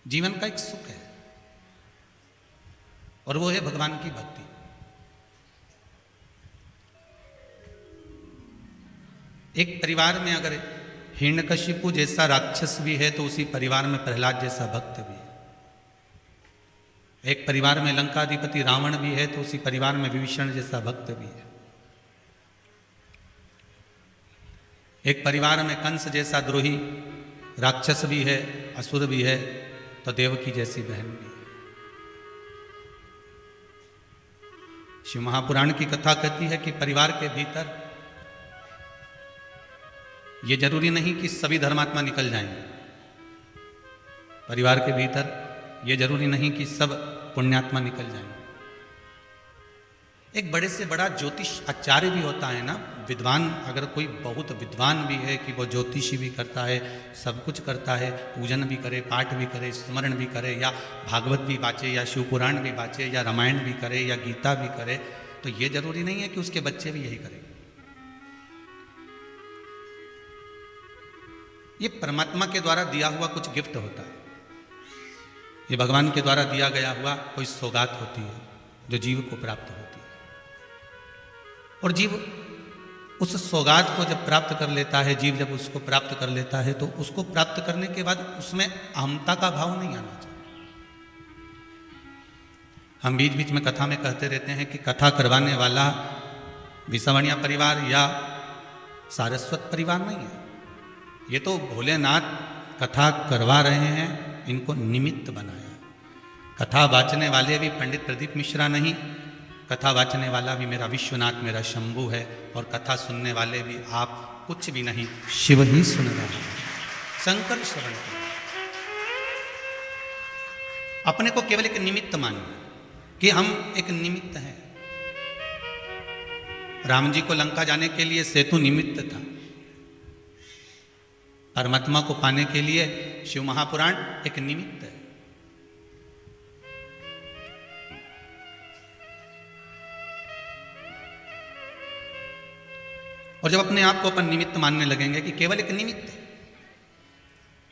जीवन का एक सुख है और वो है भगवान की भक्ति। एक परिवार में अगर हिरण्यकशिपु जैसा राक्षस भी है तो उसी परिवार में प्रहलाद जैसा भक्त भी है। एक परिवार में लंकाधिपति रावण भी है तो उसी परिवार में विभीषण जैसा भक्त भी है। एक परिवार में कंस जैसा द्रोही राक्षस भी है, असुर भी है, तो देवकी जैसी बहन भी है। शिव महापुराण की कथा कहती है कि परिवार के भीतर ये जरूरी नहीं कि सभी धर्मात्मा निकल जाएंगे। परिवार के भीतर ये जरूरी नहीं कि सब पुण्यात्मा निकल जाएंगे। एक बड़े से बड़ा ज्योतिष आचार्य भी होता है ना, विद्वान। अगर कोई बहुत विद्वान भी है कि वो ज्योतिषी भी करता है, सब कुछ करता है, पूजन भी करे, पाठ भी करे, स्मरण भी करे, या भागवत भी बाँचे, या शिव पुराण भी बाँचे, या रामायण भी करे, या गीता भी करे, तो ये जरूरी नहीं है कि उसके बच्चे भी यही करें। ये परमात्मा के द्वारा दिया हुआ कुछ गिफ्ट होता है। ये भगवान के द्वारा दिया गया हुआ कोई सौगात होती है जो जीव को प्राप्त होती है। और जीव उस सौगात को जब प्राप्त कर लेता है, जीव जब उसको प्राप्त कर लेता है, तो उसको प्राप्त करने के बाद उसमें अहमता का भाव नहीं आना चाहिए। हम बीच बीच में कथा में कहते रहते हैं कि कथा करवाने वाला विसवणिया परिवार या सारस्वत परिवार नहीं है। ये तो भोलेनाथ कथा करवा रहे हैं, इनको निमित्त बनाया। कथा वाचने वाले भी पंडित प्रदीप मिश्रा नहीं, कथा वाचने वाला भी मेरा विश्वनाथ, मेरा शंभू है, और कथा सुनने वाले भी आप कुछ भी नहीं, शिव ही सुन रहे हैं, शंकर श्रवण कर। अपने को केवल एक निमित्त मानिए कि हम एक निमित्त हैं। राम जी को लंका जाने के लिए सेतु निमित्त था। परमात्मा को पाने के लिए शिव महापुराण एक निमित्त है। और जब अपने आप को अपन निमित्त मानने लगेंगे कि केवल एक निमित्त है,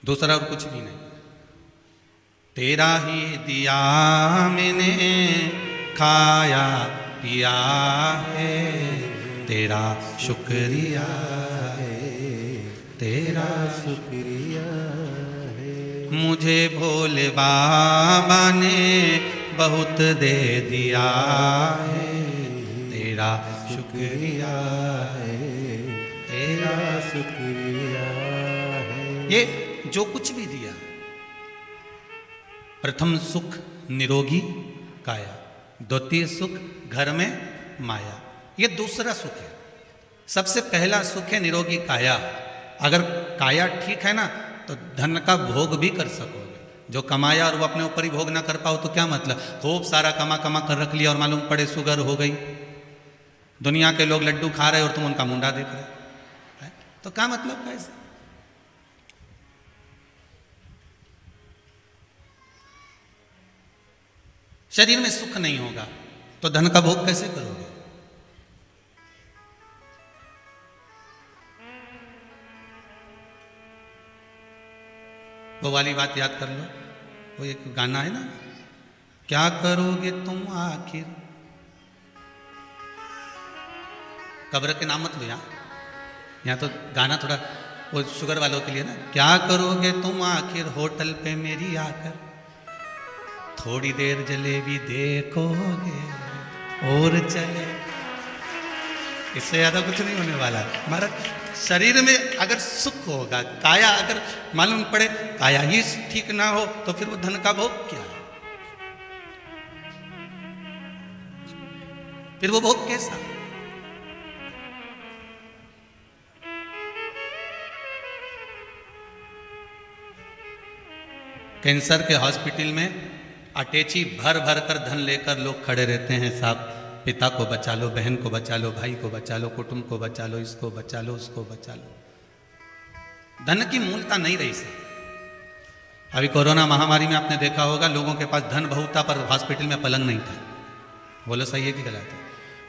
दूसरा और कुछ भी नहीं, तेरा ही दिया मैंने खाया पिया है, तेरा शुक्रिया है, तेरा शुक्रिया है। मुझे भोले बाबा ने बहुत दे दिया है, तेरा शुक्रिया है, तेरा शुक्रिया है। ये जो कुछ भी दिया, प्रथम सुख निरोगी काया, द्वितीय सुख घर में माया, ये दूसरा सुख है। सबसे पहला सुख है निरोगी काया। अगर काया ठीक है ना तो धन का भोग भी कर सकोगे। जो कमाया और वो अपने ऊपर ही भोग ना कर पाओ तो क्या मतलब? खूब सारा कमा कमा कर रख लिया और मालूम पड़े शुगर हो गई, दुनिया के लोग लड्डू खा रहे और तुम उनका मुंडा देख रहे, तो क्या मतलब? कैसे? शरीर में सुख नहीं होगा तो धन का भोग कैसे करोगे? वो वाली बात याद कर लो, वो एक गाना है ना, क्या करोगे तुम आखिर। कब्र के नाम मत लो यहाँ तो गाना थोड़ा वो शुगर वालों के लिए ना। क्या करोगे तुम आखिर होटल पे मेरी आकर, थोड़ी देर जलेबी देखोगे और चले। इससे ज्यादा कुछ नहीं होने वाला। हमारा शरीर में अगर सुख होगा, काया अगर मालूम पड़े काया ही ठीक ना हो तो फिर वो धन का भोग क्या है? फिर वो भोग कैसा? कैंसर के हॉस्पिटल में अटैची भर भर कर धन लेकर लोग खड़े रहते हैं। साहब पिता को बचा लो, बहन को बचा लो, भाई को बचा लो, कुटुंब को बचा लो, इसको बचा लो, उसको बचा लो। धन की मूलता नहीं रही सर। अभी कोरोना महामारी में आपने देखा होगा लोगों के पास धन बहुत था पर हॉस्पिटल में पलंग नहीं था। बोलो सही है कि गलत है?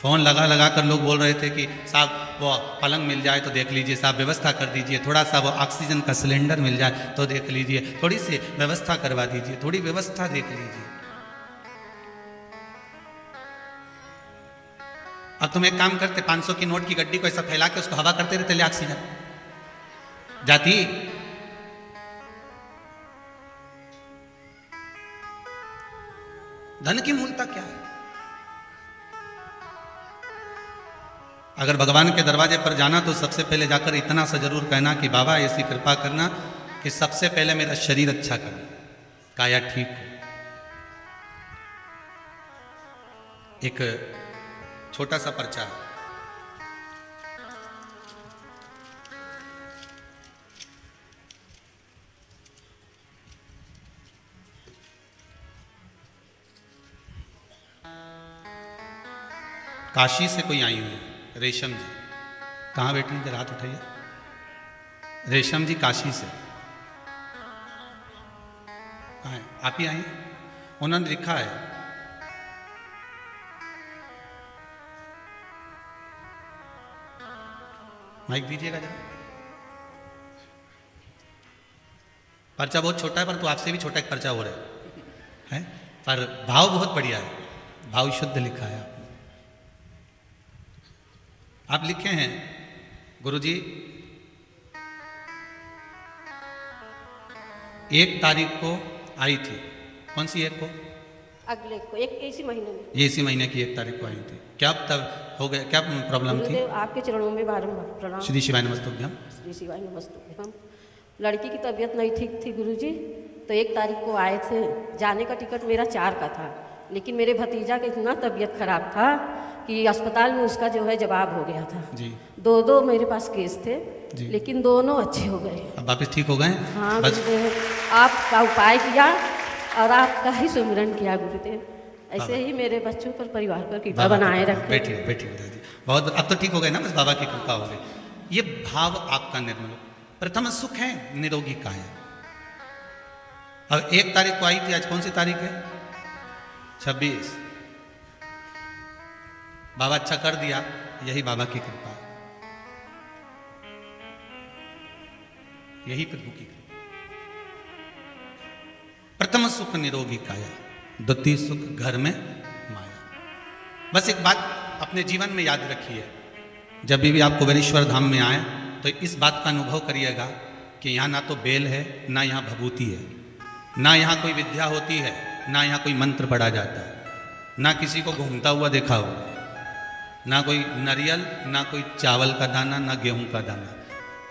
फ़ोन लगा लगा कर लोग बोल रहे थे कि साहब वो पलंग मिल जाए तो देख लीजिए, साहब व्यवस्था कर दीजिए, थोड़ा सा वो ऑक्सीजन का सिलेंडर मिल जाए तो देख लीजिए, थोड़ी सी व्यवस्था करवा दीजिए, थोड़ी व्यवस्था देख लीजिए। अब तुम एक काम करते, 500 की नोट की गड्डी को ऐसा फैला के उसको हवा करते रहते, ले ऑक्सीजन जाती। धन की मूलता क्या है? अगर भगवान के दरवाजे पर जाना तो सबसे पहले जाकर इतना सा जरूर कहना कि बाबा ऐसी कृपा करना कि सबसे पहले मेरा शरीर अच्छा करना, काया ठीक हो। एक छोटा सा पर्चा है, काशी से कोई आई हुई है, रेशम जी। कहाँ बैठी हैं? हाथ उठाइए। रेशम जी काशी से। कहाँ है? आप ही आई हैं? उन्होंने लिखा है, माइक दीजिएगा जरा। पर्चा बहुत छोटा है, परंतु आपसे भी छोटा एक पर्चा हो रहा है, पर भाव बहुत बढ़िया है, भाव शुद्ध लिखा है आपने। आप लिखे हैं, गुरुजी 1 तारीख को आई थी। कौन सी 1 को? अगले को, एक इसी महीने में। ये इसी महीने की 1 तारीख को आई थी। क्या तब हो गया, क्या प्रॉब्लम थी? आपके चरणों में बारंबार प्रणाम। श्री शिवाय नमस्तुभ्यम। श्री शिवाय नमस्तुभ्यम। लड़की की तबीयत नहीं ठीक थी गुरुजी, तो 1 तारीख को आए थे। जाने का टिकट मेरा 4 का था, लेकिन मेरे भतीजा का इतना तबीयत खराब था कि अस्पताल में उसका जो है जवाब हो गया था जी। 2 मेरे पास केस थे जी, लेकिन दोनों अच्छे हो गए। अब वापस ठीक हो गए? हाँ गुरुदेव, आपका उपाय किया और आपका ही सुमिरन किया गुरुदेव। ऐसे ही मेरे बच्चों पर, परिवार पर कृपा बनाए रखें। बैठिए बैठिए दादी, बहुत अब तो ठीक हो गए ना, बस बाबा की कृपा हो गई। ये भाव आपका निर्मल। प्रथम सुख है निरोगी काया। अब 1 तारीख को आई थी, आज कौन सी तारीख है? 26। बाबा अच्छा कर दिया, यही बाबा की कृपा, यही प्रभु की कृपा। प्रथम सुख निरोगी काया, द्वितीय सुख घर में माया। बस एक बात अपने जीवन में याद रखिए, जब भी आप कुबेरेश्वर धाम में आए तो इस बात का अनुभव करिएगा कि यहाँ ना तो बेल है, ना यहाँ भभूति है, ना यहाँ कोई विद्या होती है, ना यहाँ कोई मंत्र पढ़ा जाता है, ना किसी को घूमता हुआ देखा होगा, ना कोई नारियल, ना कोई चावल का दाना, ना गेहूं का दाना।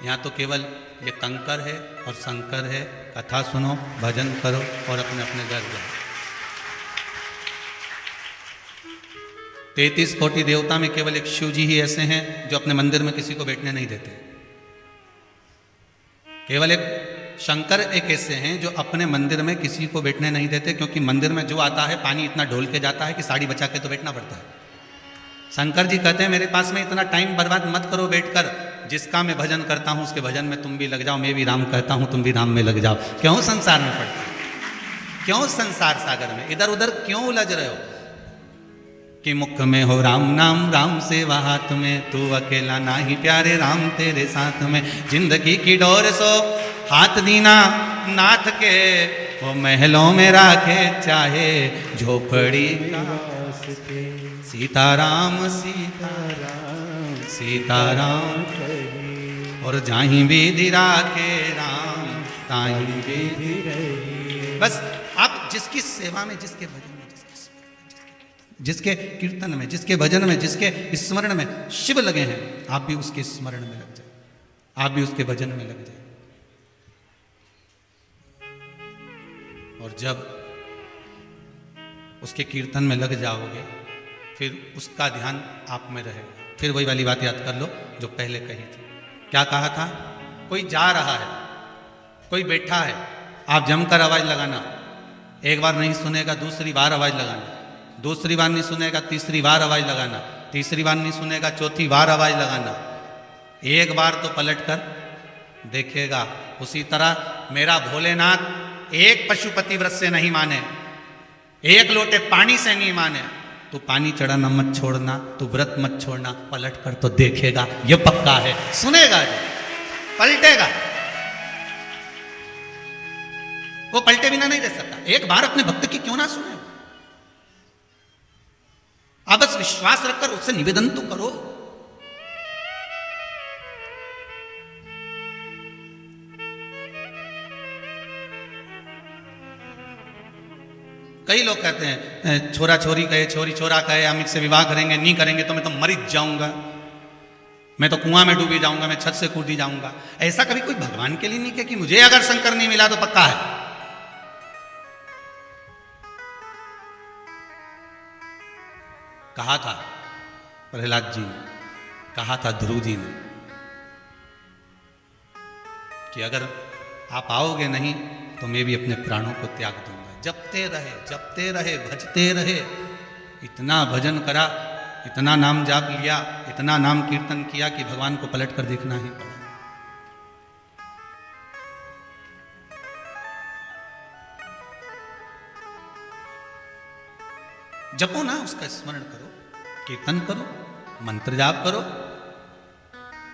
यहाँ तो केवल ये कंकर है और शंकर है। कथा सुनो, भजन करो और अपने अपने घर जाओ। 33 कोटि देवता में केवल एक शिव जी ही ऐसे हैं जो अपने मंदिर में किसी को बैठने नहीं देते। केवल एक शंकर एक ऐसे हैं जो अपने मंदिर में किसी को बैठने नहीं देते, क्योंकि मंदिर में जो आता है पानी इतना ढोल के जाता है कि साड़ी बचा के तो बैठना पड़ता है। शंकर जी कहते हैं मेरे पास में इतना टाइम बर्बाद मत करो बैठकर, जिसका मैं भजन करता हूं उसके भजन में तुम भी लग जाओ, मैं भी राम कहता हूं तुम भी राम में लग जाओ। क्यों संसार में पड़ते, क्यों संसार सागर में इधर उधर क्यों उलझ रहे हो? कि मुख में हो राम नाम, राम सेवा हाथ में, तू अकेला ना ही प्यारे राम तेरे साथ में। जिंदगी की डोर सो हाथ दीना नाथ के, वो महलों में राखे चाहे झोपड़ी सीताराम सीताराम सीताराम, और जाही विधि राखे राम ताही विधि रही। बस आप जिसकी सेवा में, जिसके भजन में, जिसके कीर्तन में, जिसके भजन में, जिसके स्मरण में शिव लगे हैं, आप भी उसके स्मरण में लग जाए, आप भी उसके भजन में लग जाए। और जब उसके कीर्तन में लग जाओगे फिर उसका ध्यान आप में रहेगा। फिर वही वाली बात याद कर लो जो पहले कही थी। क्या कहा था? कोई जा रहा है, कोई बैठा है, आप जमकर आवाज लगाना। एक बार नहीं सुनेगा दूसरी बार आवाज लगाना, दूसरी बार नहीं सुनेगा तीसरी बार आवाज लगाना, तीसरी बार नहीं सुनेगा चौथी बार आवाज लगाना। एक बार तो पलट कर देखेगा। उसी तरह मेरा भोलेनाथ एक पशुपति व्रत से नहीं माने, एक लोटे पानी से नहीं माने, तू पानी चढ़ाना मत छोड़ना, तू व्रत मत छोड़ना, पलट कर तो देखेगा, ये पक्का है, सुनेगा जो पलटेगा। वो पलटे बिना नहीं रह सकता। एक बार अपने भक्त की क्यों ना सुने, आप बस विश्वास रखकर उससे निवेदन तो करो। कई लोग कहते हैं छोरा छोरी कहे, छोरी छोरा कहे, हम इससे विवाह करेंगे, नहीं करेंगे तो मैं तो मर जाऊंगा, मैं तो कुआं में डूबी जाऊंगा, मैं छत से कूदी जाऊंगा। ऐसा कभी कोई भगवान के लिए नहीं किया कि मुझे अगर शंकर नहीं मिला तो पक्का है। कहा था प्रहलाद जी ने, कहा था ध्रुव जी ने कि अगर आप आओगे नहीं तो मैं भी अपने प्राणों को त्याग दूंगा। जपते रहे भजते रहे, इतना भजन करा, इतना नाम जाप लिया, इतना नाम कीर्तन किया कि भगवान को पलट कर देखना ही पड़ा। जपो ना, उसका स्मरण करो, कीर्तन करो, मंत्र जाप करो।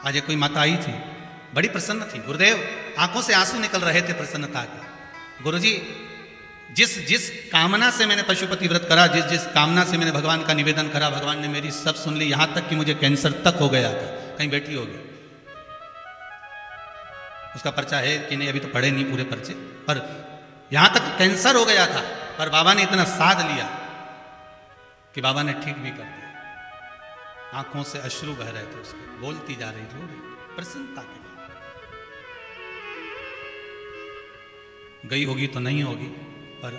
आज एक कोई माता आई थी, बड़ी प्रसन्न थी, गुरुदेव आंखों से आंसू निकल रहे थे प्रसन्नता के। गुरुजी जिस कामना से मैंने पशुपति व्रत करा, जिस कामना से मैंने भगवान का निवेदन करा, भगवान ने मेरी सब सुन ली, यहां तक कि मुझे कैंसर तक हो गया था। कहीं बेटी होगी, उसका पर्चा है कि नहीं अभी तो पढ़े नहीं पूरे पर्चे, पर यहां तक कैंसर हो गया था, पर बाबा ने इतना साध लिया कि बाबा ने ठीक भी कर दिया। आंखों से अश्रु बह रहे थे उसके, बोलती जा रही, रो रही, प्रसन्नता के। गई होगी तो नहीं होगी, पर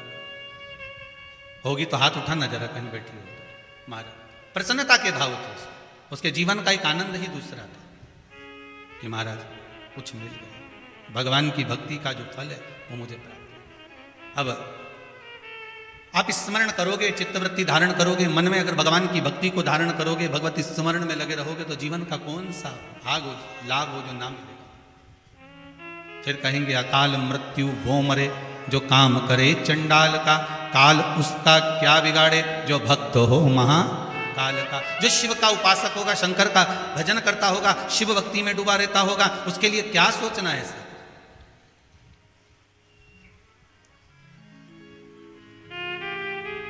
होगी तो हाथ उठाना जरा, कहीं बैठी हो तो मारा। प्रसन्नता के भाव थे उसके जीवन का एक आनंद ही दूसरा था कि महाराज कुछ मिल गया, भगवान की भक्ति का जो फल है वो मुझे प्राप्त। अब आप स्मरण करोगे, चित्तवृत्ति धारण करोगे, मन में अगर भगवान की भक्ति को धारण करोगे, भगवत स्मरण में लगे रहोगे, तो जीवन का कौन सा भाग हो, लाभ हो जो नाम मिलेगा। फिर कहेंगे अकाल मृत्यु वो मरे जो काम करे चंडाल का, काल उसका क्या बिगाड़े जो भक्त हो महाकाल का। जो शिव का उपासक होगा, शंकर का भजन करता होगा, शिव भक्ति में डूबा रहता होगा, उसके लिए क्या सोचना है सर।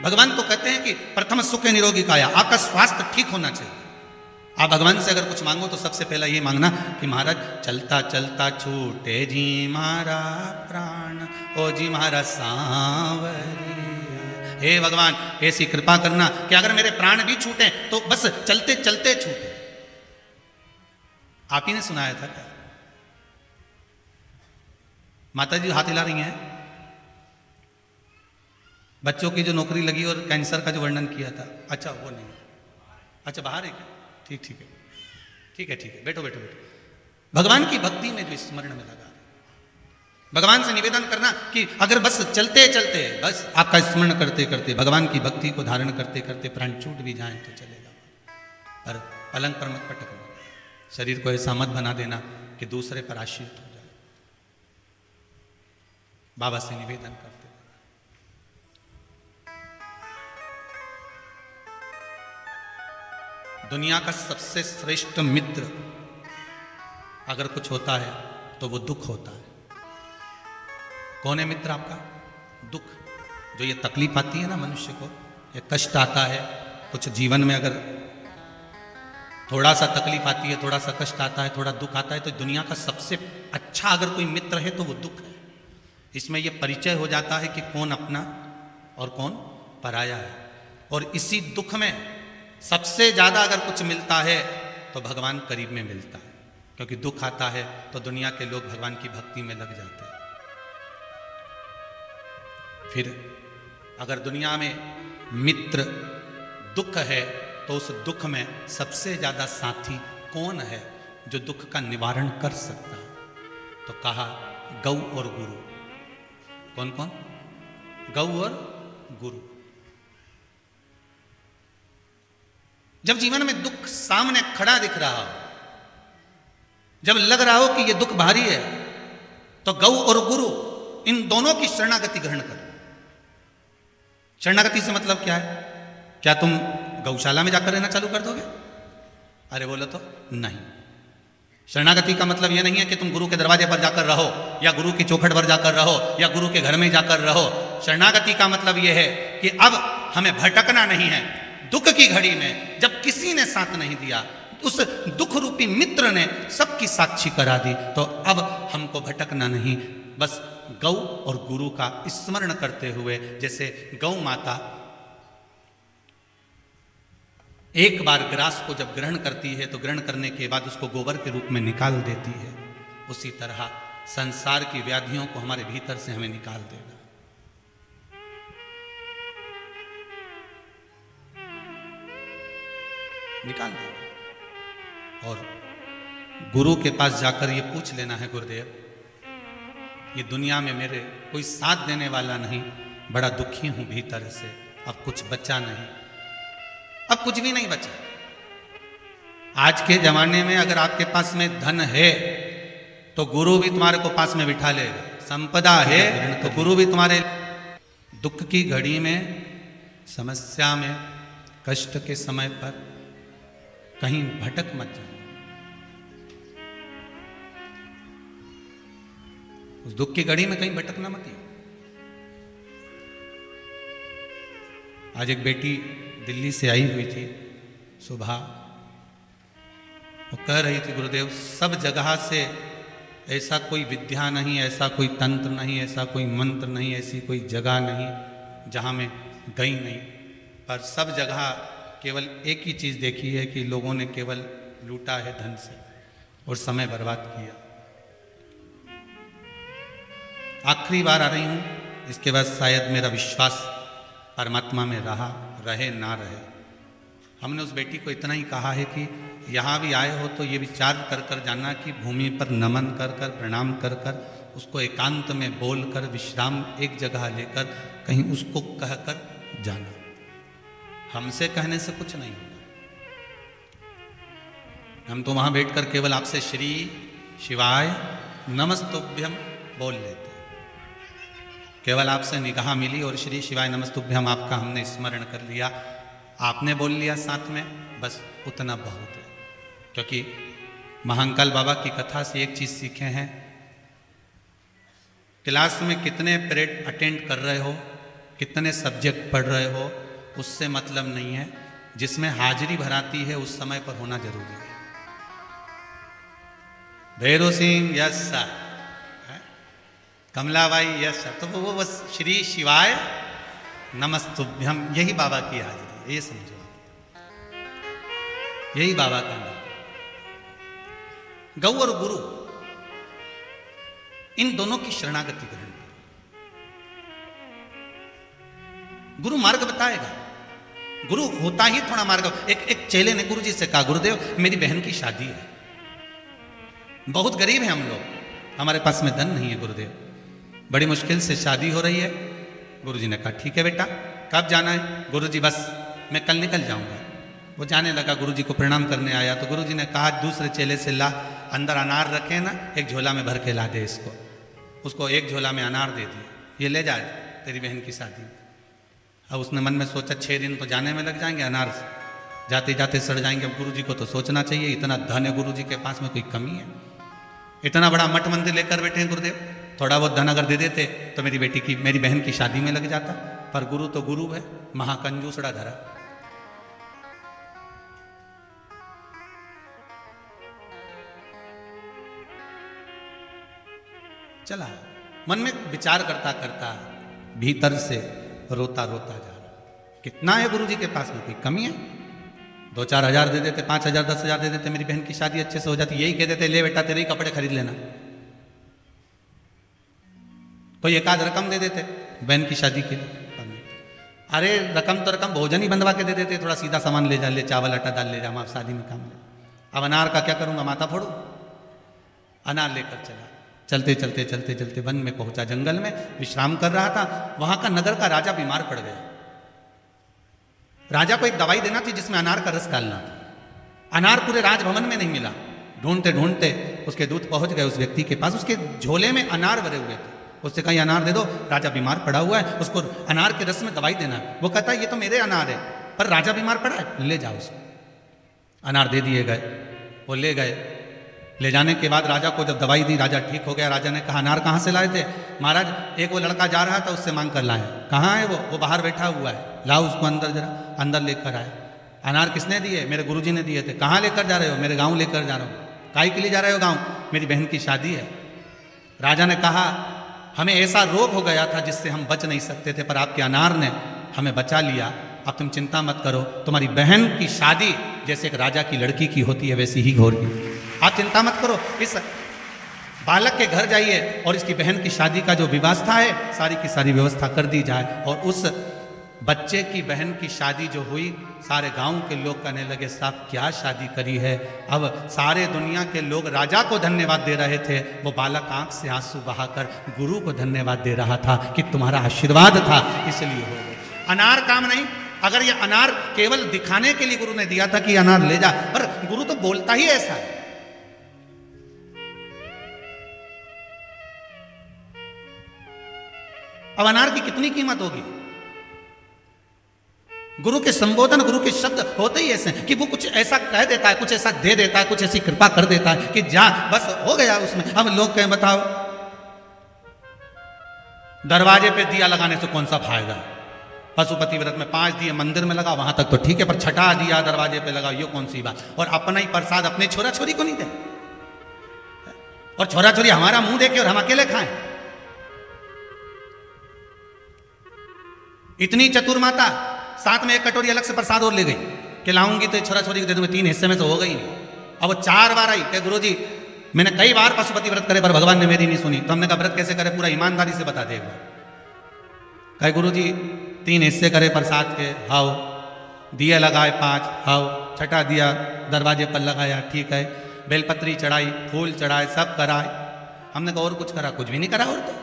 भगवान तो कहते हैं कि प्रथम सुख निरोगी काया, आपका स्वास्थ्य ठीक होना चाहिए। आप भगवान से अगर कुछ मांगो तो सबसे पहला ये मांगना कि महाराज चलता चलता छूटे जी मारा प्राण, ओ जी महाराज सांवरिया। हे भगवान ऐसी कृपा करना कि अगर मेरे प्राण भी छूटे तो बस चलते चलते छूटे। आप ही ने सुनाया था क्या? माता जी हाथ हिला रही हैं। बच्चों की जो नौकरी लगी और कैंसर का जो वर्णन किया था, अच्छा वो नहीं, अच्छा बाहर है क्या? ठीक है ठीक है ठीक है, बैठो बैठो बैठो। भगवान की भक्ति में जो स्मरण में लगा, भगवान से निवेदन करना कि अगर बस चलते चलते, बस आपका स्मरण करते करते, भगवान की भक्ति को धारण करते करते प्राण छूट भी जाए तो चलेगा, पर पलंग पर मत पटकना, शरीर को ऐसा मत बना देना कि दूसरे पर आश्रित हो जाए। बाबा से निवेदन करते। दुनिया का सबसे श्रेष्ठ मित्र अगर कुछ होता है तो वो दुख होता है। कौन है मित्र आपका? दुख। जो ये तकलीफ आती है ना मनुष्य को, ये कष्ट आता है, कुछ जीवन में अगर थोड़ा सा तकलीफ आती है, थोड़ा सा कष्ट आता है, थोड़ा दुख आता है, तो दुनिया का सबसे अच्छा अगर कोई मित्र है तो वो दुख है। इसमें ये परिचय हो जाता है कि कौन अपना और कौन पराया है। और इसी दुख में सबसे ज्यादा अगर कुछ मिलता है तो भगवान करीब में मिलता है, क्योंकि दुख आता है तो दुनिया के लोग भगवान की भक्ति में लग जाते हैं। फिर अगर दुनिया में मित्र दुख है तो उस दुख में सबसे ज्यादा साथी कौन है जो दुख का निवारण कर सकता है? तो कहा गौ और गुरु। कौन कौन? गौ और गुरु। जब जीवन में दुख सामने खड़ा दिख रहा हो, जब लग रहा हो कि यह दुख भारी है, तो गौ और गुरु इन दोनों की शरणागति ग्रहण करो। शरणागति से मतलब क्या है? क्या तुम गौशाला में जाकर रहना चालू कर दोगे? अरे बोलो तो नहीं। शरणागति का मतलब यह नहीं है कि तुम गुरु के दरवाजे पर जाकर रहो या गुरु की चौखट पर जाकर रहो या गुरु के घर में जाकर रहो। शरणागति का मतलब यह है कि अब हमें भटकना नहीं है। दुख की घड़ी में जब किसी ने साथ नहीं दिया, उस दुख रूपी मित्र ने सबकी साक्षी करा दी, तो अब हमको भटकना नहीं, बस गौ और गुरु का स्मरण करते हुए, जैसे गौ माता एक बार ग्रास को जब ग्रहण करती है तो ग्रहण करने के बाद उसको गोबर के रूप में निकाल देती है, उसी तरह संसार की व्याधियों को हमारे भीतर से हमें निकाल देगा। निकाल देगा। और गुरु के पास जाकर ये पूछ लेना है, गुरुदेव ये दुनिया में मेरे कोई साथ देने वाला नहीं, बड़ा दुखी हूं भीतर से, अब कुछ बचा नहीं, अब कुछ भी नहीं बचा। आज के जमाने में अगर आपके पास में धन है तो गुरु भी तुम्हारे को पास में बिठा लेगा, संपदा है तो गुरु भी तुम्हारे दुख की घड़ी में, समस्या में, कष्ट के समय पर कहीं भटक मत जाना। उस दुख की घड़ी में कहीं भटकना मत ही। आज एक बेटी दिल्ली से आई हुई थी सुबह, वो कह रही थी गुरुदेव सब जगह से ऐसा कोई विद्या नहीं, ऐसा कोई तंत्र नहीं, ऐसा कोई मंत्र नहीं, ऐसी कोई जगह नहीं जहाँ मैं गई नहीं, पर सब जगह केवल एक ही चीज़ देखी है कि लोगों ने केवल लूटा है धन से और समय बर्बाद किया। आखिरी बार आ रही हूँ, इसके बाद शायद मेरा विश्वास परमात्मा में रहे ना रहे। हमने उस बेटी को इतना ही कहा है कि यहाँ भी आए हो तो ये विचार कर कर जाना कि भूमि पर नमन कर कर, प्रणाम कर कर, उसको एकांत में बोल कर, विश्राम एक जगह लेकर कहीं उसको कह कर जाना। हमसे कहने से कुछ नहीं होगा। हम तो वहाँ बैठकर केवल आपसे श्री शिवाय नमस्तुभ्यम बोल लेते, केवल आपसे निगाह मिली और श्री शिवाय नमस्तुभ्यम आपका हमने स्मरण कर लिया, आपने बोल लिया साथ में, बस उतना बहुत है। क्योंकि महाकाल बाबा की कथा से एक चीज़ सीखे हैं, क्लास में कितने पीरियड अटेंड कर रहे हो, कितने सब्जेक्ट पढ़ रहे हो, उससे मतलब नहीं है, जिसमें हाजिरी भराती है उस समय पर होना जरूरी है। Bhairav Singh yes sir, Kamlabai yes sir, तो वो बस श्री शिवाय नमस्तुभ्यम, यही बाबा की हाजिरी है, ये समझो, यही बाबा का नाम। गौ और गुरु इन दोनों की शरणागति करें। गुरु मार्ग बताएगा, गुरु होता ही थोड़ा मार्ग। एक चेले ने गुरु जी से कहा, गुरुदेव मेरी बहन की शादी है, बहुत गरीब है हम लोग, हमारे पास में धन नहीं है गुरुदेव, बड़ी मुश्किल से शादी हो रही है। गुरु जी ने कहा ठीक है बेटा, कब जाना है? गुरु जी बस मैं कल निकल जाऊंगा। वो जाने लगा, गुरु जी को प्रणाम करने आया तो गुरु जी ने कहा दूसरे चेले से ला, अंदर अनार रखे ना, एक झोला में भर के ला दे इसको। उसको एक झोला में अनार दे दिए, ये ले जा तेरी बहन की शादी। अब उसने मन में सोचा 6 दिन तो जाने में लग जाएंगे, अनार जाते जाते सड़ जाएंगे। अब गुरु जी को तो सोचना चाहिए, इतना धन है गुरु जी के पास में, कोई कमी है? इतना बड़ा मठ मंदिर लेकर बैठे हैं गुरुदेव, थोड़ा बहुत धन अगर दे देते तो मेरी बहन की शादी में लग जाता। पर गुरु तो गुरु है, महाकंजूसड़ा धरा। चला मन में विचार करता करता भीतर से रोता रोता जा रहा, कितना है गुरु जी के पास में, कोई कमी है? 2-4 हज़ार दे देते, 5 हज़ार 10 हज़ार दे देते, मेरी बहन की शादी अच्छे से हो जाती। यही कह देते ले बेटा तेरे ही कपड़े खरीद लेना, कोई एक आध रकम दे देते बहन की शादी के लिए। अरे रकम तो रकम, भोजन ही बंधवा के दे देते, थोड़ा सीधा सामान ले जा, ले चावल आटा दाल ले जा, आप शादी में काम ले। अब अनार का क्या करूंगा, माथा फोड़ू? अनार लेकर चला, चलते चलते चलते चलते वन में पहुंचा, जंगल में विश्राम कर रहा था। वहां का नगर का राजा बीमार पड़ गया। राजा को एक दवाई देना थी जिसमें अनार का रस डालना था। अनार पूरे राजभवन में नहीं मिला, ढूंढते ढूंढते उसके दूत पहुंच गए उस व्यक्ति के पास, उसके झोले में अनार भरे हुए थे। उससे कहा अनार दे दो, राजा बीमार पड़ा हुआ है, उसको अनार के रस में दवाई देना। वो कहता है ये तो मेरे अनार है, पर राजा बीमार पड़ा है, ले जाओ उसको। अनार दे दिए गए, वो ले गए। ले जाने के बाद राजा को जब दवाई दी, राजा ठीक हो गया। राजा ने कहा अनार कहाँ से लाए थे? महाराज एक वो लड़का जा रहा था, उससे मांग कर लाए। कहाँ है वो बाहर बैठा हुआ है, लाओ उसको अंदर, जरा अंदर लेकर आए। अनार किसने दिए? मेरे गुरुजी ने दिए थे। कहाँ लेकर जा रहे हो? मेरे गाँव लेकर जा रहा हूँ। काहे के लिए जा रहे हो गाँव? मेरी बहन की शादी है। राजा ने कहा हमें ऐसा रोग हो गया था जिससे हम बच नहीं सकते थे, पर आपके अनार ने हमें बचा लिया। अब तुम चिंता मत करो, तुम्हारी बहन की शादी जैसे एक राजा की लड़की की होती है वैसी ही होगी। आप चिंता मत करो, इस बालक के घर जाइए और इसकी बहन की शादी का जो व्यवस्था है सारी की सारी व्यवस्था कर दी जाए। और उस बच्चे की बहन की शादी जो हुई, सारे गांव के लोग कहने लगे साहब क्या शादी करी है। अब सारे दुनिया के लोग राजा को धन्यवाद दे रहे थे, वो बालक आंख से आंसू बहाकर गुरु को धन्यवाद दे रहा था कि तुम्हारा आशीर्वाद था इसलिए हो गए। अनार काम नहीं, अगर ये अनार केवल दिखाने के लिए गुरु ने दिया था कि अनार ले जा, पर गुरु तो बोलता ही ऐसा है। अब अनार की कितनी कीमत होगी? गुरु के संबोधन, गुरु के शब्द होते ही ऐसे कि वो कुछ ऐसा कह देता है, कुछ ऐसा दे देता है, कुछ ऐसी कृपा कर देता है कि जा बस हो गया उसमें। अब लोग कहें बताओ, दरवाजे पे दिया लगाने से कौन सा फायदा? पशुपति व्रत में 5 दिए मंदिर में लगा, वहां तक तो ठीक है, पर छठा दिया दरवाजे पे लगा, ये कौन सी बात? और अपना ही प्रसाद अपने छोरा छोरी को नहीं दे, और छोरा छोरी हमारा मुंह देखे और हम अकेले खाएं। इतनी चतुर माता साथ में एक कटोरी अलग से प्रसाद और ले गई कि लाऊंगी तो छोरा छोरी को दे दूंगी, 3 हिस्से में तो हो गई नहीं। अब वो 4 बार आई कि गुरुजी मैंने कई बार पशुपति व्रत करे पर भगवान ने मेरी नहीं सुनी। तो हमने कहा व्रत कैसे करे, पूरा ईमानदारी से बता दे एक बार। कहे गुरुजी 3 हिस्से करे प्रसाद के, हाओ दिए लगाए 5, हाओ छठा दिया दरवाजे पर लगाया, ठीक है, बेलपत्री चढ़ाई, फूल चढ़ाए, सब कराए। हमने कहा और कुछ करा? कुछ भी नहीं करा। और तो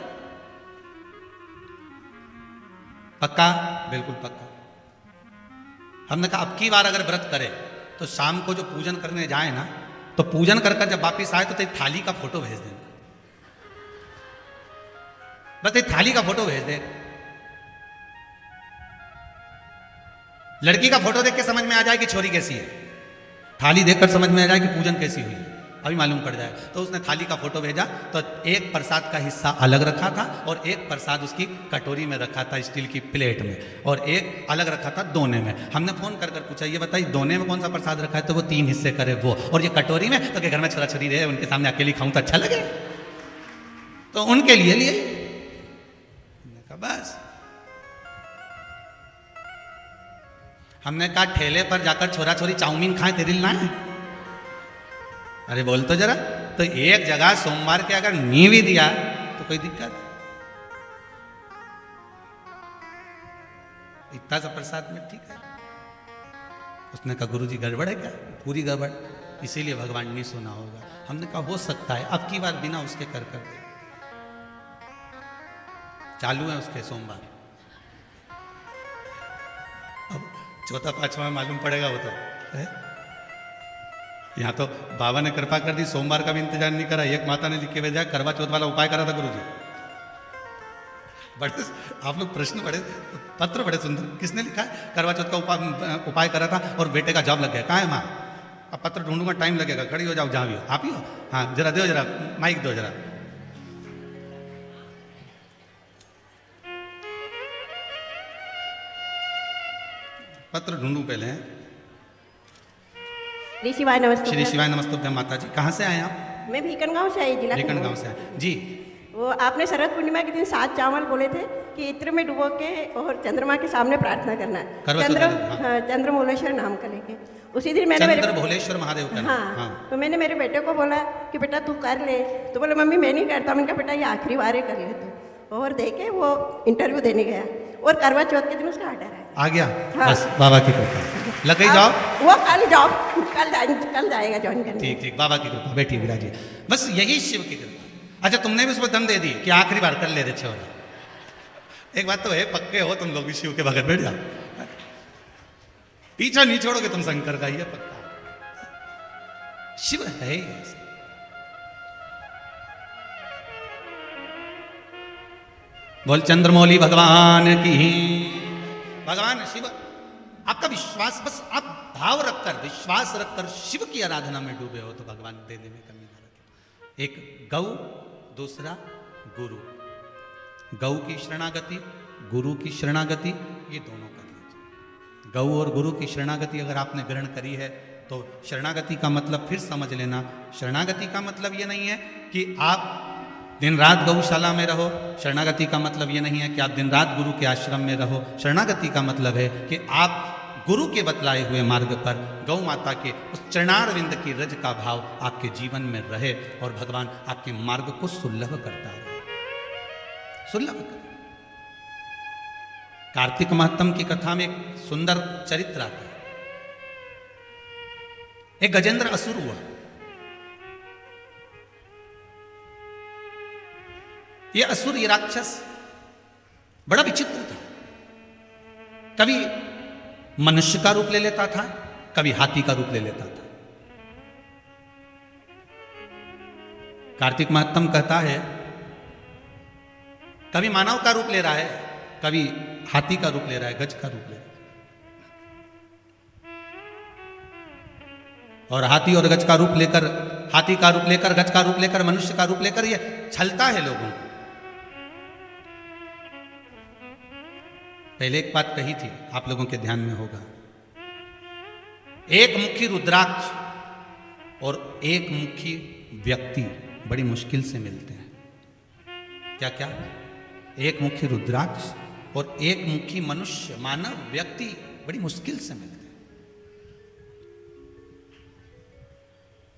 पक्का? बिल्कुल पक्का। हमने कहा अब की बार अगर व्रत करे तो शाम को जो पूजन करने जाए ना, तो पूजन कर जब वापिस आए तो तेरी थाली का फोटो भेज देना, बस तेरी थाली का फोटो भेज दे। लड़की का फोटो देख के समझ में आ जाए कि छोरी कैसी है, थाली देखकर समझ में आ जाए कि पूजन कैसी हुई, अभी मालूम पड़ जाए। तो उसने थाली का फोटो भेजा, तो एक प्रसाद का हिस्सा अलग रखा था और एक प्रसाद उसकी कटोरी में रखा था स्टील की प्लेट में, और एक अलग रखा था दोने में। हमने फोन कर पूछा ये बताइए दोने में कौन सा प्रसाद रखा है? तो वो 3 हिस्से करे वो, और ये कटोरी में तो घर में छोरा छोरी रहे उनके सामने अकेली खाऊं तो अच्छा लगे, तो उनके लिए लिए बस। हमने कहा ठेले पर जाकर छोरा छोरी चाउमीन खाए तेरे लिए लाए? अरे बोल तो जरा। तो एक जगह सोमवार के अगर नी भी दिया तो कोई दिक्कत? इतना सा प्रसाद में ठीक है। उसने कहा गुरुजी गड़बड़ है क्या? पूरी गड़बड़, इसीलिए भगवान नहीं सुना होगा। हमने कहा हो सकता है, अब की बार बिना उसके कर दे। चालू है उसके सोमवार, अब 4था 5वां मालूम पड़ेगा वो तो है? यहाँ तो बाबा ने कृपा कर दी, सोमवार का भी इंतजार नहीं करा। एक माता ने लिख के भेजा करवा चौथ वाला उपाय करा था गुरुजी। बड़े आप लोग प्रश्न बड़े, पत्र बड़े सुंदर। किसने लिखा है? करवा चौथ का उपाय करा था और बेटे का जॉब लग गया। कहाँ है माँ? अब पत्र ढूंढूंगा, टाइम लगेगा, खड़ी हो जाओ जहाँ भी हो। आप ही हो? हाँ जरा दो, जरा माइक दो जरा। पत्र ढूंढूं पहले। श्री शिवाय नमस्ते। श्री शिवाय नमस्तुभ्यम माता जी। कहाँ से आए आप? मैं भीकनगांव से आई, जिला भीकनगांव से आए जी। वो आपने शरद पूर्णिमा के दिन 7 चावल बोले थे कि इत्र में डुबो के और चंद्रमा के सामने प्रार्थना करना है, चंद्र भोलेश्वर नाम का लेके। उसी दिन मैंने चंद्र भोलेश्वर महादेव का हाँ, तो मैंने मेरे बेटे को बोला कि बेटा तू कर ले, तो बोले मम्मी मैं नहीं करता। मैंने कहा बेटा ये आखिरी बार कर ले तू। और देखे वो इंटरव्यू देने गया और करवा चौथ के दिन उसका ऑर्डर आ गया। हाँ। बस बाबा की कृपा। लग गई जॉब? वो कल जाएगा ज्वाइन करने। ठीक ठीक, बाबा की कृपा। बैठी विराजी, बस यही शिव की कृपा। अच्छा तुमने भी उसको दम दे दी कि आखिरी बार कर ले दे छोरा। एक बात तो है, पक्के हो तुम लोग भी शिव के बगैर बैठ जाओ, पीछा नहीं छोड़ोगे तुम शंकर का, ये पक्का। शिव है ही ऐसा। बोल चंद्रमौली भगवान की। भगवान शिव आपका विश्वास, बस आप भाव रखकर, विश्वास रखकर शिव की आराधना में डूबे हो तो भगवान देने में कमी ना रखे। एक गौ, दूसरा गुरु। गौ की शरणागति, गुरु की शरणागति, ये दोनों कर लीजिए। गौ और गुरु की शरणागति अगर आपने ग्रहण करी है तो शरणागति का मतलब फिर समझ लेना, शरणागति का मतलब ये नहीं है कि आप दिन रात गौशाला में रहो, शरणागति का मतलब ये नहीं है कि आप दिन रात गुरु के आश्रम में रहो। शरणागति का मतलब है कि आप गुरु के बतलाए हुए मार्ग पर गौ माता के उस चरणारविंद की रज का भाव आपके जीवन में रहे और भगवान आपके मार्ग को सुलभ करता रहे, सुलभ करे। कार्तिक महात्म की कथा में एक सुंदर चरित्र आता है। एक गजेंद्र असुर हुआ। ये असुर, ये राक्षस बड़ा विचित्र था। कभी मनुष्य का रूप ले लेता था, कभी हाथी का रूप ले लेता था। कार्तिक महात्म कहता है कभी मानव का रूप ले रहा है, कभी हाथी का रूप ले रहा है, गज का रूप ले रहा है। और हाथी और गज का रूप लेकर, हाथी का रूप लेकर, गज का रूप लेकर, मनुष्य का रूप लेकर ये छलता है लोगों को। पहले एक बात कही थी, आप लोगों के ध्यान में होगा। एक मुखी रुद्राक्ष और एक मुखी व्यक्ति बड़ी मुश्किल से मिलते हैं। क्या क्या? एक मुखी रुद्राक्ष और एक मुखी मनुष्य, मानव, व्यक्ति बड़ी मुश्किल से मिलते हैं।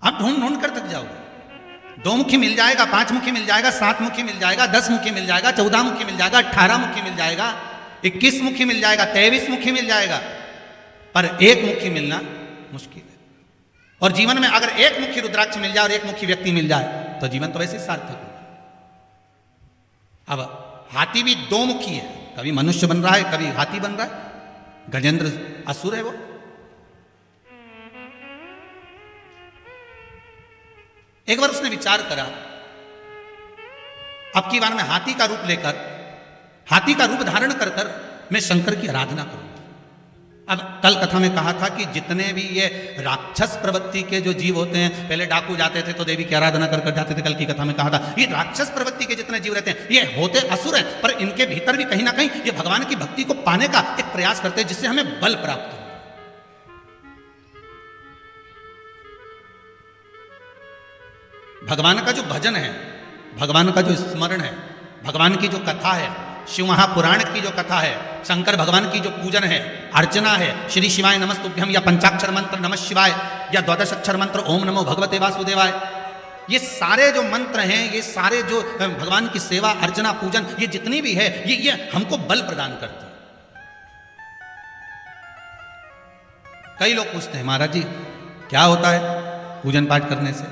आप ढूंढ ढूंढ कर थक जाओगे। 2 मुखी मिल जाएगा, 5 मुखी मिल जाएगा, 7 मुखी मिल जाएगा, 10 मुखी मिल जाएगा, 14 मुखी मिल जाएगा, 18 मुखी मिल जाएगा, 21 मुखी मिल जाएगा, 23 मुखी मिल जाएगा, पर एक मुखी मिलना मुश्किल है। और जीवन में अगर एक मुखी रुद्राक्ष मिल जाए और एक मुखी व्यक्ति मिल जाए तो जीवन तो वैसे ही सार्थक होगा। अब हाथी भी 2 मुखी है, कभी मनुष्य बन रहा है, कभी हाथी बन रहा है। गजेंद्र असुर है वो। एक बार उसने विचार करा, अब की बार मैं हाथी का रूप लेकर, हाथी का रूप धारण कर कर मैं शंकर की आराधना करूंगा। अब कल कथा में कहा था कि जितने भी ये राक्षस प्रवृत्ति के जो जीव होते हैं, पहले डाकू जाते थे तो देवी की आराधना कर कर जाते थे। कल की कथा में कहा था ये राक्षस प्रवृत्ति के जितने जीव रहते हैं ये होते असुर हैं, पर इनके भीतर भी कहीं ना कहीं ये भगवान की भक्ति को पाने का एक प्रयास करते हैं जिससे हमें बल प्राप्त हो। भगवान का जो भजन है, भगवान का जो स्मरण है, भगवान की जो कथा है, शिव महापुराण की जो कथा है, शंकर भगवान की जो पूजन है, अर्चना है, श्री शिवाय नमस्तुभ्यम या पंचाक्षर मंत्र नमः शिवाय या 12 अक्षर मंत्र ओम नमो भगवते वासुदेवाय, ये सारे जो मंत्र हैं, ये सारे जो भगवान की सेवा, अर्चना, पूजन, ये जितनी भी है ये हमको बल प्रदान करते हैं। कई लोग पूछते हैं महाराज जी क्या होता है पूजन पाठ करने से,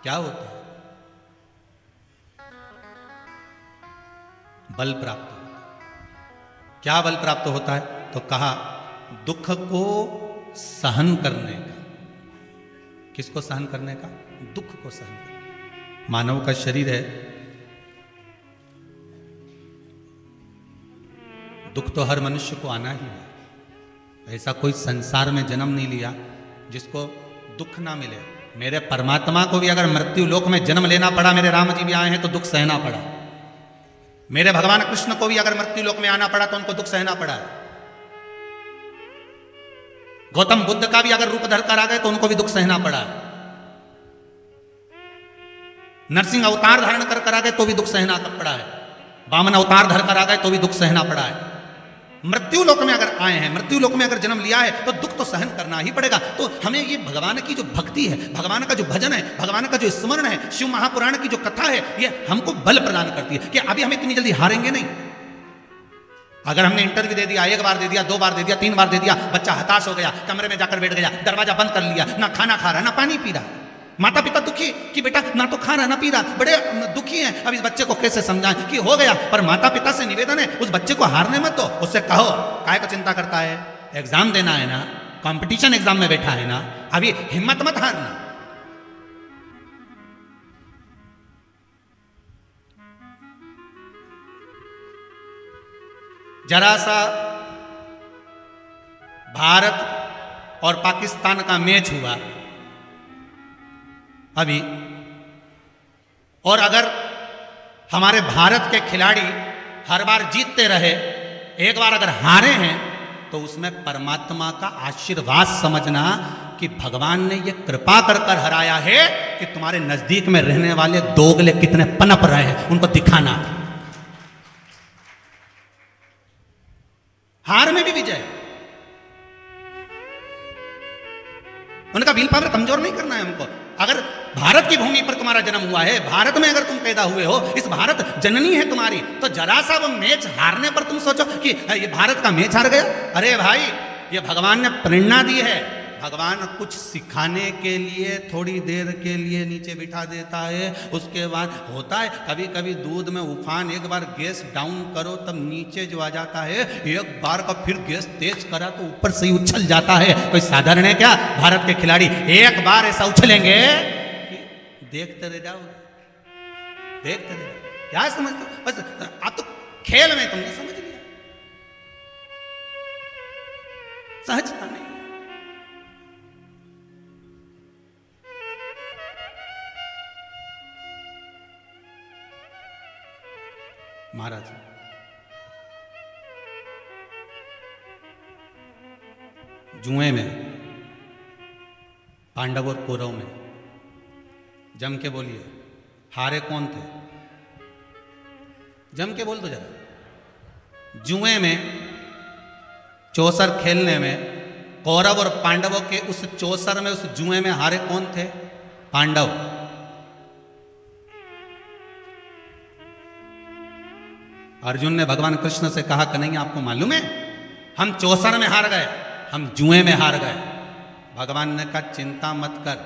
क्या होता है? बल प्राप्त होता है। क्या बल प्राप्त होता है? तो कहा दुख को सहन करने का। किसको सहन करने का? दुख को सहन करने। मानव का शरीर है, दुख तो हर मनुष्य को आना ही है। ऐसा कोई संसार में जन्म नहीं लिया जिसको दुख ना मिले। मेरे परमात्मा को भी अगर मृत्यु लोक में जन्म लेना पड़ा, मेरे राम जी भी आए हैं तो दुख सहना पड़ा। मेरे भगवान कृष्ण को भी अगर मृत्यु लोक में आना पड़ा तो उनको दुख सहना पड़ा। गौतम बुद्ध का भी अगर रूप धरकर आ गए तो उनको भी दुख सहना पड़ा। नरसिंह अवतार धारण कर आ गए तो भी दुख सहना पड़ा है। वामन अवतार धर कर आ गए तो भी दुख सहना पड़ा है। मृत्यु लोक में अगर आए हैं, मृत्यु लोक में अगर जन्म लिया है तो दुख तो सहन करना ही पड़ेगा। तो हमें ये भगवान की जो भक्ति है, भगवान का जो भजन है, भगवान का जो स्मरण है, शिव महापुराण की जो कथा है, ये हमको बल प्रदान करती है कि अभी हम इतनी जल्दी हारेंगे नहीं। अगर हमने इंटरव्यू दे दिया, 1 बार दे दिया, 2 बार दे दिया, 3 बार दे दिया, बच्चा हताश हो गया, कमरे में जाकर बैठ गया, दरवाजा बंद कर लिया, ना खाना खा रहा, ना पानी पी रहा, माता पिता दुखी कि बेटा ना तो खा रहा ना पी रहा, बड़े दुखी हैं। अब इस बच्चे को कैसे समझाएं कि हो गया, पर माता पिता से निवेदन है उस बच्चे को हारने मत दो। उससे कहो काय को चिंता करता है, एग्जाम देना है ना, कंपटीशन एग्जाम में बैठा है ना, अभी हिम्मत मत हारना। जरा सा भारत और पाकिस्तान का मैच हुआ अभी, और अगर हमारे भारत के खिलाड़ी हर बार जीतते रहे, एक बार अगर हारे हैं, तो उसमें परमात्मा का आशीर्वाद समझना कि भगवान ने ये कृपा कर कर हराया है कि तुम्हारे नजदीक में रहने वाले दोगले कितने पनप रहे हैं, उनको दिखाना। हार में भी विजय, उनका विल पावर कमजोर नहीं करना है हमको। अगर भारत की भूमि पर तुम्हारा जन्म हुआ है, भारत में अगर तुम पैदा हुए हो, इस भारत जननी है तुम्हारी, तो जरा सा वो मैच हारने पर तुम सोचो कि ये भारत का मैच हार गया। अरे भाई, ये भगवान ने प्रेरणा दी है, भगवान कुछ सिखाने के लिए थोड़ी देर के लिए नीचे बिठा देता है, उसके बाद होता है कभी कभी दूध में उफान, एक बार गैस डाउन करो तब नीचे जो आ जाता है, एक बार का फिर गैस तेज करा तो ऊपर से ही उछल जाता है। कोई साधारण है क्या? भारत के खिलाड़ी एक बार ऐसा उछलेंगे कि देखते रह जाओगे, देखते रह जाओ। क्या समझते हो? बस आप तो खेल में तुमने समझ लिया, सहजता नहीं। महाराज, जुए में पांडव और कौरव में जम के बोलिए, हारे कौन थे? जम के बोल दो जरा। जुए में, चौसर खेलने में, कौरव और पांडवों के उस चौसर में, उस जुए में हारे कौन थे? पांडव। अर्जुन ने भगवान कृष्ण से कहा, कन्हैया आपको मालूम है हम चौसर में हार गए, हम जुए में हार गए। भगवान ने कहा चिंता मत कर,